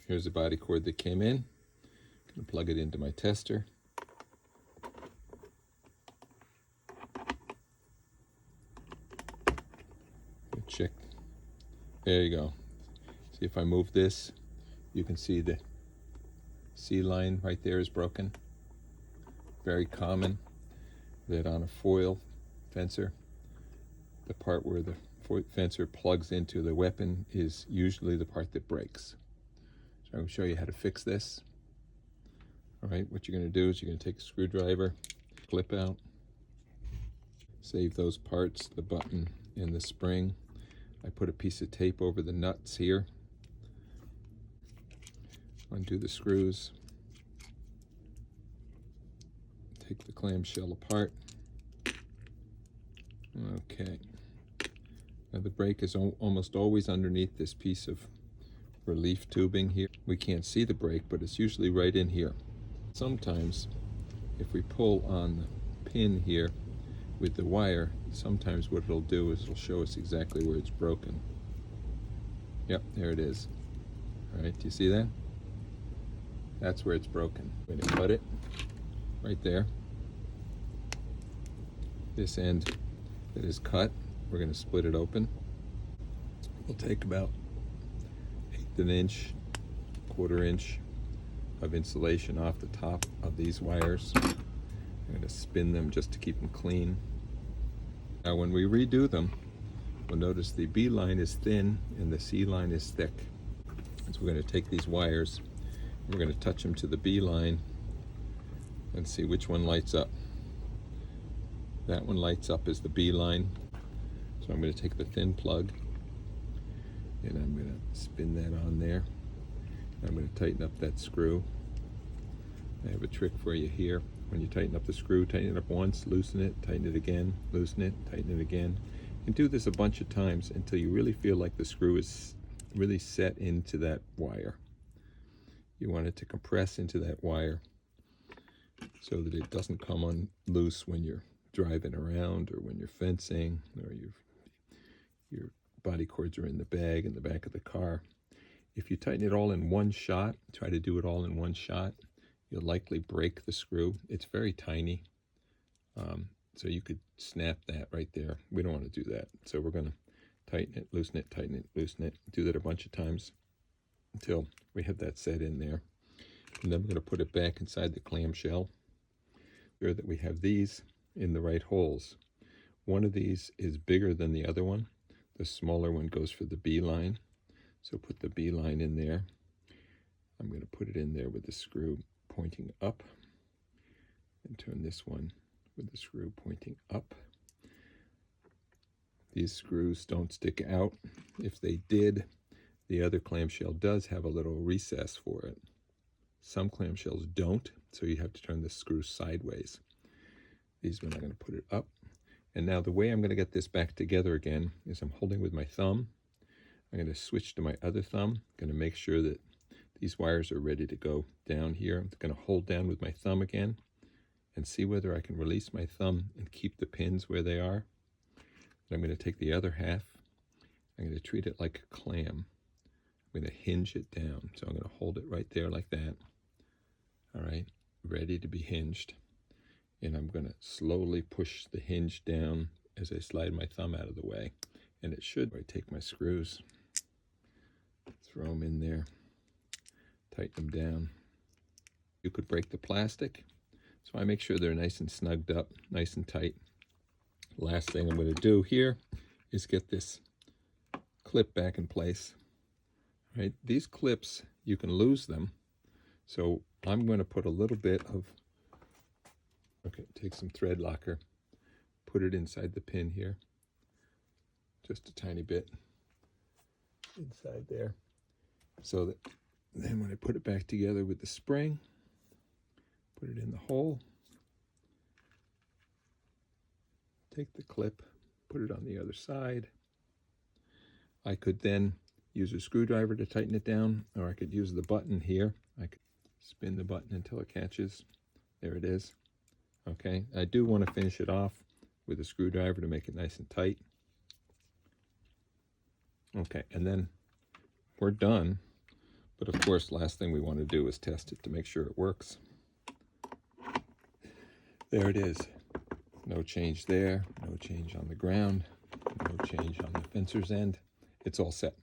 Here's the body cord that came in. I'm going to plug it into my tester. Check. There you go. See, if I move this, you can see the C line right there is broken. Very common that on a foil fencer, the part where the fencer plugs into the weapon is usually the part that breaks. So I'm going to show you how to fix this. All right, what you're going to do is you're going to take a screwdriver, clip out, save those parts, the button and the spring. I put a piece of tape over the nuts here. Undo the screws. Take the clamshell apart. Okay. Now the brake is almost always underneath this piece of relief tubing here. We can't see the brake, but it's usually right in here. Sometimes, if we pull on the pin here with the wire, sometimes what it'll do is it'll show us exactly where it's broken. Yep, there it is. All right, do you see that? That's where it's broken. We're going to cut it right there. This end that is cut, we're going to split it open. We'll take about 1/8 inch, 1/4 inch of insulation off the top of these wires. I'm going to spin them just to keep them clean. Now when we redo them, we'll notice the B line is thin and the C line is thick. So we're going to take these wires, we're going to touch them to the B line and see which one lights up. That one lights up as the B line. So I'm going to take the thin plug and I'm going to spin that on there. I'm going to tighten up that screw. I have a trick for you here. When you tighten up the screw, tighten it up once, loosen it, tighten it again, loosen it, tighten it again. And do this a bunch of times until you really feel like the screw is really set into that wire. You want it to compress into that wire so that it doesn't come on loose when you're driving around or when you're fencing or your body cords are in the bag in the back of the car. If you tighten it all in one shot, try to do it all in one shot, you'll likely break the screw. It's very tiny, so you could snap that right there. We don't want to do that. So we're going to tighten it, loosen it, tighten it, loosen it. Do that a bunch of times until we have that set in there. And then we're going to put it back inside the clamshell. Sure that we have these in the right holes. One of these is bigger than the other one. The smaller one goes for the B line. So put the B line in there. I'm going to put it in there with the screw pointing up and turn this one with the screw pointing up. These screws don't stick out. If they did, the other clamshell does have a little recess for it. Some clamshells don't, so you have to turn the screw sideways. These one I'm going to put it up. And now the way I'm going to get this back together again is I'm holding with my thumb. I'm going to switch to my other thumb. I'm going to make sure that these wires are ready to go down here. I'm going to hold down with my thumb again and see whether I can release my thumb and keep the pins where they are. And I'm going to take the other half. I'm going to treat it like a clam. I'm going to hinge it down. So I'm going to hold it right there like that. All right, ready to be hinged. And I'm going to slowly push the hinge down as I slide my thumb out of the way. And it should. I take my screws, throw them in there, tighten them down. You could break the plastic, so I make sure they're nice and snugged up, nice and tight. Last thing I'm going to do here is get this clip back in place. All right, these clips, you can lose them. So I'm going to put a little bit of, take some thread locker, put it inside the pin here, just a tiny bit inside there, so that then when I put it back together with the spring, put it in the hole, take the clip, put it on the other side. I could then use a screwdriver to tighten it down, or I could use the button here. I could spin the button until it catches. There it is. Okay, I do want to finish it off with a screwdriver to make it nice and tight. Okay, and then we're done But of course, last thing we want to do is test it to make sure it works. There it is. No change there, no change on the ground, no change on the fencer's end. It's all set.